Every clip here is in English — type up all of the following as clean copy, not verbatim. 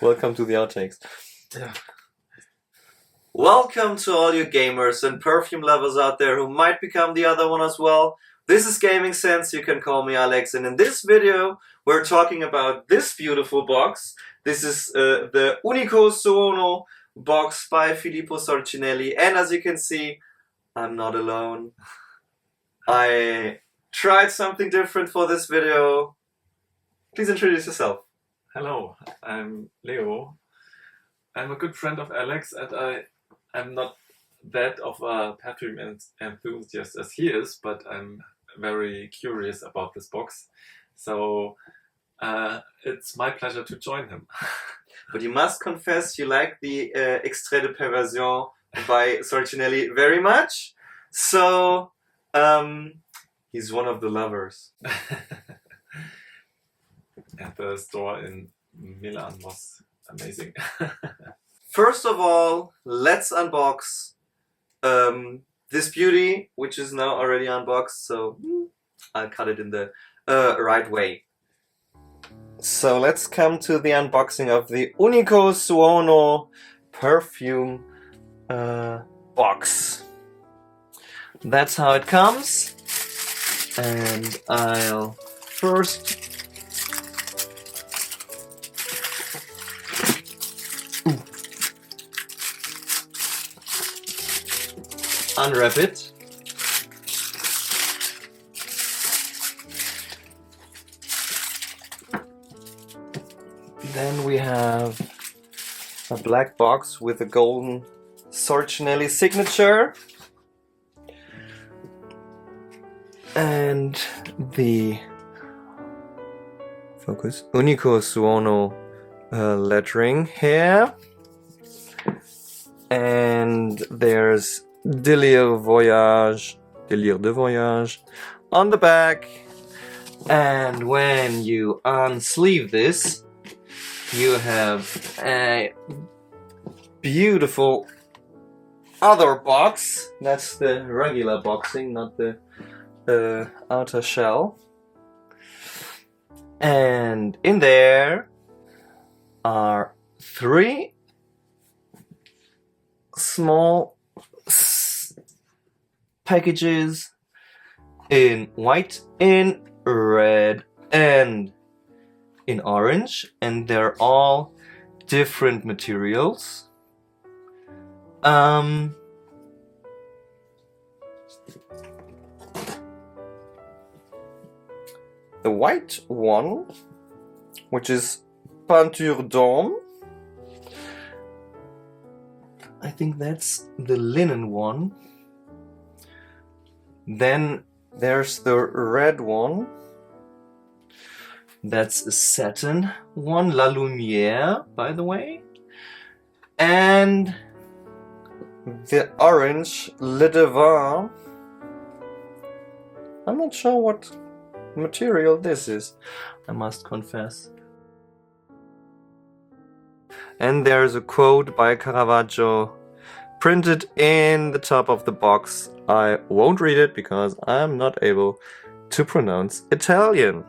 Welcome to the outtakes. Yeah. Welcome to all you gamers and perfume lovers out there who might become the other one as well. This is Gaming Sense, you can call me Alex, and in this video we're talking about this beautiful box. This is the Unico Suono box by Filippo Sorcinelli, and as you can see, I'm not alone. I tried something different for this video. Please introduce yourself. Hello, I'm Leo. I'm a good friend of Alex, and I'm not that of a perfume enthusiast as he is, but I'm very curious about this box. So it's my pleasure to join him. But you must confess you like the Extrait de Perversion by Sorcinelli very much. So he's one of the lovers. And the store in Milan was amazing. First of all, let's unbox this beauty, which is now already unboxed, so I'll cut it in the right way. So let's come to the unboxing of the Unico Suono perfume box. That's how it comes. And I'll first unwrap it. Then we have a black box with a golden Sorcinelli signature. And the focus Unico Suono lettering here. And there's Délire de Voyage on the back. And when you unsleeve this, you have a beautiful other box. That's the regular boxing, not the outer shell. And in there are 3 small packages in white, in red, and in orange, and they're all different materials. The white one, which is Peinture d'Homme, I think that's the linen one. Then there's the red one. That's a satin one, La Lumière, by the way. And the orange, Le Devin. I'm not sure what material this is, I must confess. And there's a quote by Caravaggio printed in the top of the box. I won't read it because I'm not able to pronounce Italian.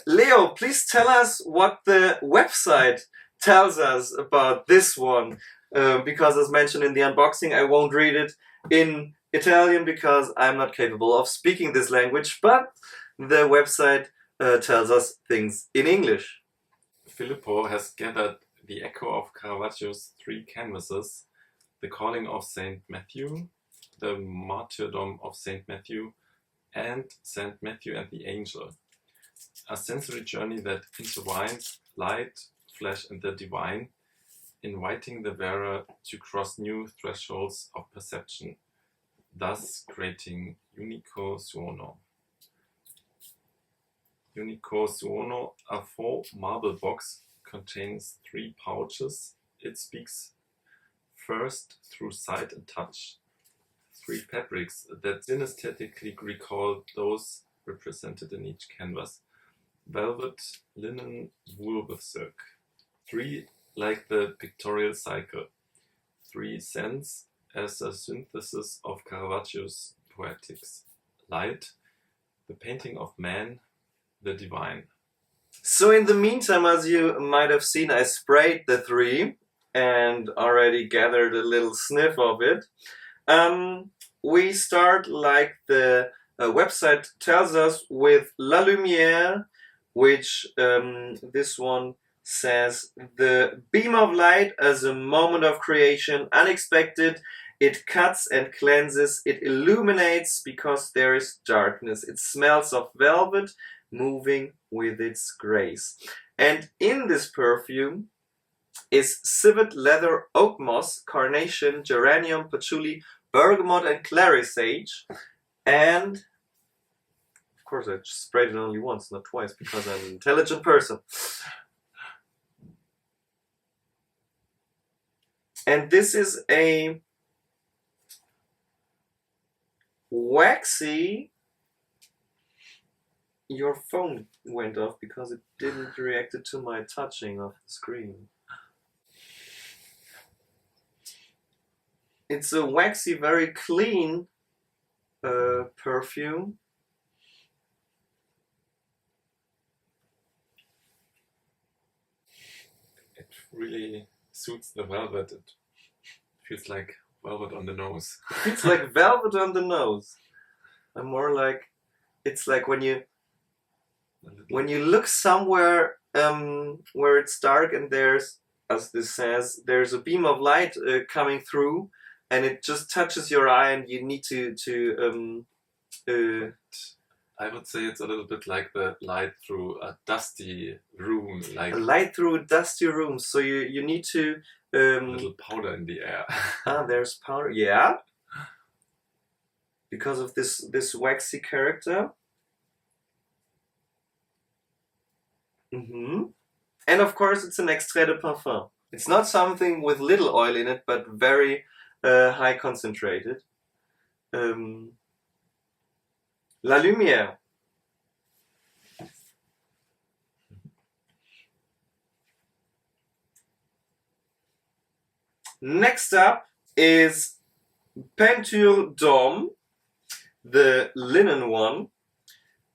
Leo, please tell us what the website tells us about this one. Because as mentioned in the unboxing, I won't read it in Italian because I'm not capable of speaking this language, but the website tells us things in English. Filippo has gathered the echo of Caravaggio's 3 canvases, The Calling of Saint Matthew, The Martyrdom of Saint Matthew, and Saint Matthew and the Angel. A sensory journey that intertwines light, flesh, and the divine, inviting the wearer to cross new thresholds of perception, thus creating Unico Suono. Unico Suono, a faux marble box, contains 3 pouches. It speaks first through sight and touch. 3 fabrics that synesthetically recall those represented in each canvas. Velvet, linen, wool with silk. 3 like the pictorial cycle. 3 scents as a synthesis of Caravaggio's poetics. Light, the painting of man, the divine. So in the meantime, as you might have seen, I sprayed the 3 and already gathered a little sniff of it. We start like the website tells us with La Lumière, which this one says the beam of light as a moment of creation, unexpected. It cuts and cleanses, it illuminates because there is darkness. It smells of velvet, moving with its grace. And in this perfume is civet, leather, oak moss, carnation, geranium, patchouli, bergamot, and clary sage. And of course I just sprayed it only once, not twice, because I'm an intelligent person. And this is a waxy. Your phone went off because it didn't react to my touching of the screen. It's a waxy, very clean perfume. It really suits the velvet. It feels like velvet on the nose. It's like velvet on the nose. I'm more like, it's like when you look somewhere where it's dark and there's, as this says, there's a beam of light coming through, and it just touches your eye, and you need to I would say it's a little bit like the light through a dusty room, like a light through a dusty room. So you need to a little powder in the air. There's powder, yeah, because of this waxy character. And of course, it's an extrait de parfum. It's not something with little oil in it, but very high concentrated. La Lumière. Next up is Peinture d'Homme, the linen one,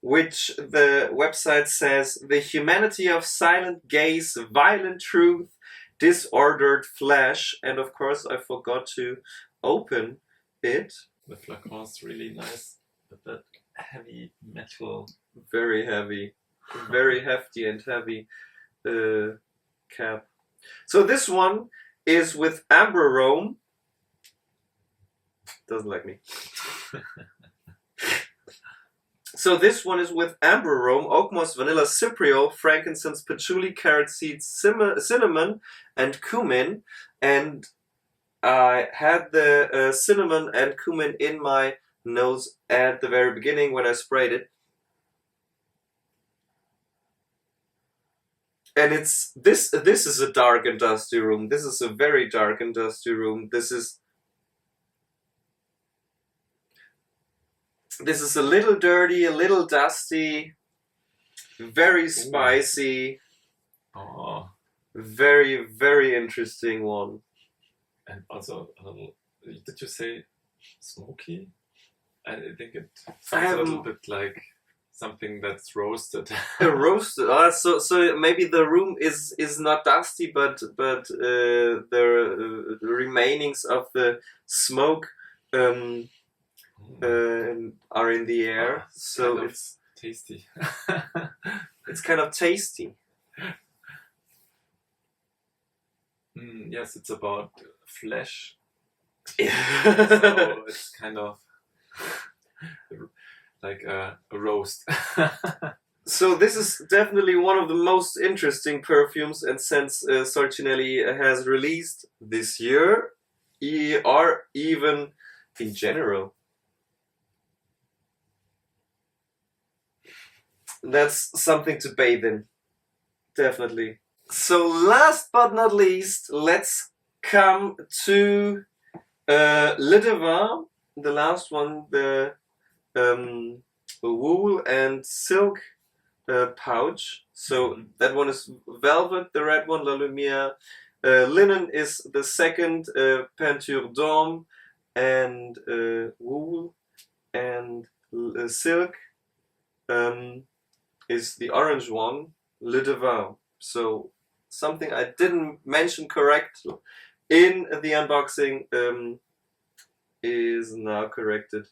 which the website says the humanity of silent gaze, violent truth, disordered flesh. And of course, I forgot to open it. The flacon is really nice, but that heavy metal. Very heavy, very hefty and heavy cap. So this one is with amber arome. Doesn't like me. So this one is with amber arome, oak moss, vanilla, cypriol, frankincense, patchouli, carrot seeds, cinnamon, and cumin. And I had the cinnamon and cumin in my nose at the very beginning when I sprayed it. And it's this is a dark and dusty room. This is a very dark and dusty room. This is a little dirty, a little dusty, very spicy. Oh. Very, very interesting one. And also a little, did you say smoky? I think it sounds a little bit like something that's roasted. Roasted. So maybe the room is not dusty, but the remainings of the smoke are in the air. So it's tasty. It's kind of tasty. Yes, it's about flesh. So it's kind of like a roast. So this is definitely one of the most interesting perfumes and scents Sorcinelli has released this year, or even in general. That's something to bathe in, definitely. So last but not least, let's come to Le Devin, the last one, the wool and silk pouch. So that one is velvet, the red one, La Lumière. Linen is the second, Peinture d'Homme, and wool and silk is the orange one, Le Devin. So something I didn't mention correct in the unboxing is now corrected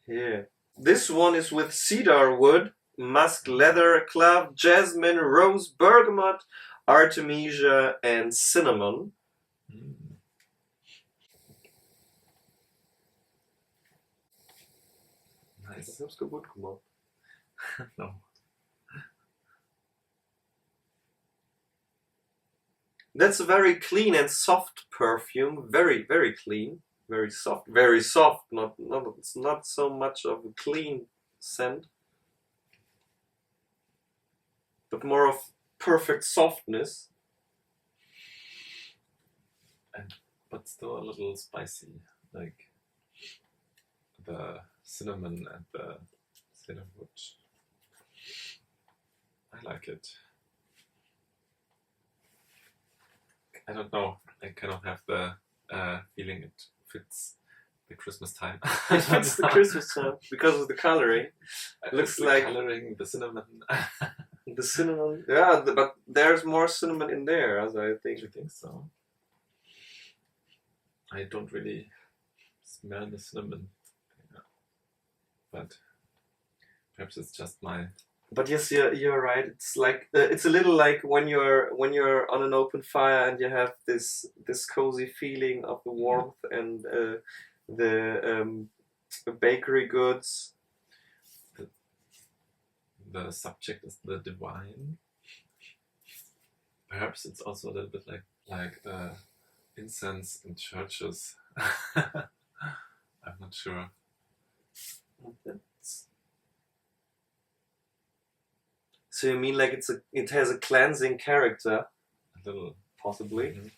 here. This one is with cedar wood, musk leather, clove, jasmine, rose, bergamot, artemisia, and cinnamon. Nice. Ich hab's kaputt gemacht. No. That's a very clean and soft perfume. Very, very clean. Very soft. Very soft. It's not so much of a clean scent, but more of perfect softness. But still a little spicy, like the cinnamon and the cedarwood. I like it. I don't know. I kind of have the feeling it fits the Christmas time. It fits the Christmas time because of the coloring. It looks the like coloring, the cinnamon. the cinnamon. Yeah, but there's more cinnamon in there, as I think. Do you think so? I don't really smell the cinnamon, but perhaps it's just my. But yes, you're right. It's like it's a little like when you're on an open fire and you have this cozy feeling of the warmth and the bakery goods. The subject is the divine. Perhaps it's also a little bit like incense in churches. I'm not sure. So you mean like it has a cleansing character? A little, possibly. Mm-hmm.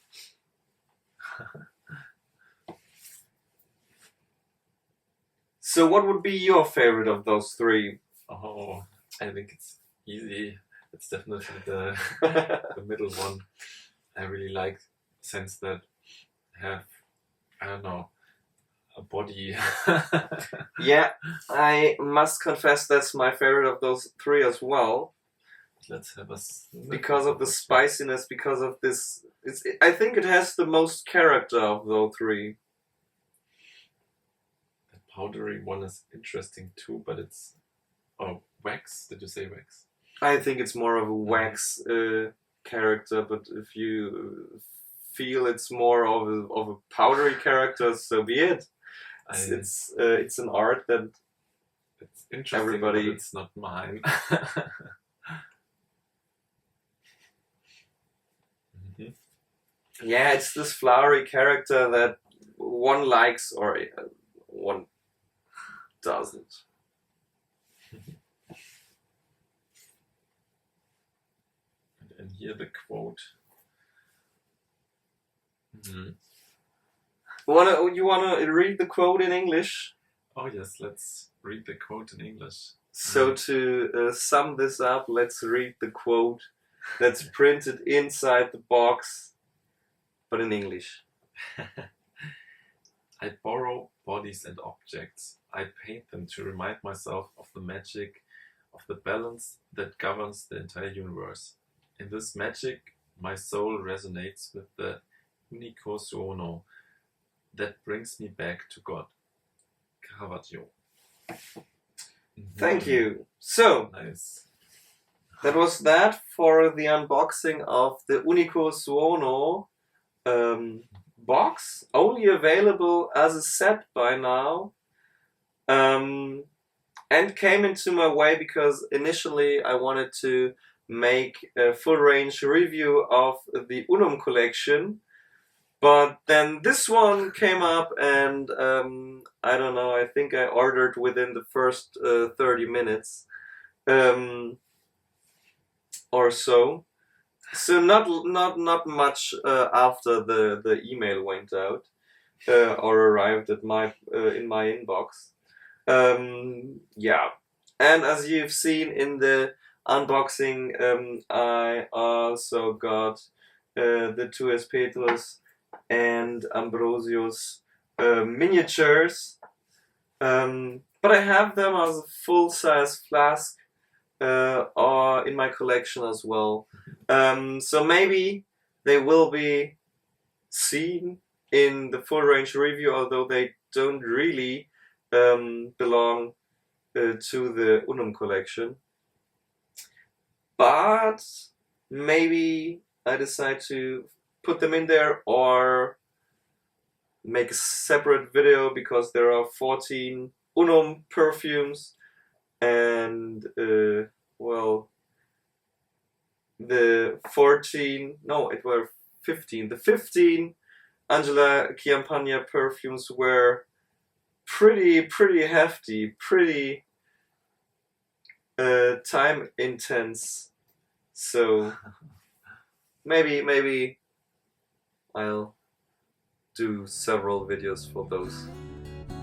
So what would be your favorite of those three? Oh, I think it's easy. It's definitely the the middle one. I really like scents that have, I don't know, a body. Yeah, I must confess that's my favorite of those three as well. Let's have a because of the spiciness, because of this. I think it has the most character of those three. The powdery one is interesting too, but it's wax. Did you say wax? I think it's more of a wax character, but if you feel it's more of a powdery character, so be it. It's an art that it's interesting, everybody. But it's not mine. Yeah, it's this flowery character that one likes or one doesn't. And here the quote. You wanna read the quote in English? Oh yes, let's read the quote in English. So to sum this up, let's read the quote that's printed inside the box, but in English. I borrow bodies and objects. I paint them to remind myself of the magic, of the balance that governs the entire universe. In this magic, my soul resonates with the Unico Suono that brings me back to God. Caravaggio. Thank you. So, nice. That was that for the unboxing of the Unico Suono box, only available as a set by now, and came into my way because initially I wanted to make a full range review of the Unum collection, but then this one came up and I don't know, I think I ordered within the first 30 minutes or so. So not much after the email went out or arrived at in my inbox. Yeah, and as you've seen in the unboxing, I also got the 2S Petrus and Ambrosius miniatures but I have them as a full-size flask or in my collection as well. So maybe they will be seen in the full range review, although they don't really belong to the Unum collection. But maybe I decide to put them in there or make a separate video, because there are 14 Unum perfumes and well, the 14, no, it were 15. The 15 Angela Chiampagna perfumes were pretty hefty, pretty time intense. So maybe I'll do several videos for those.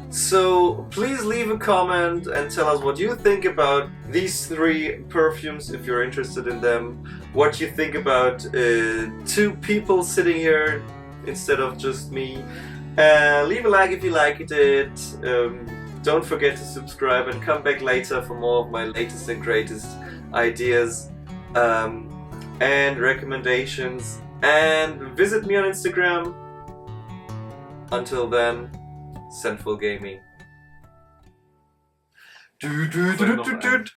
So please leave a comment and tell us what you think about these 3 perfumes, if you're interested in them. What you think about 2 people sitting here instead of just me. Leave a like if you liked it. Don't forget to subscribe and come back later for more of my latest and greatest ideas and recommendations. And visit me on Instagram. Until then, Central Gaming.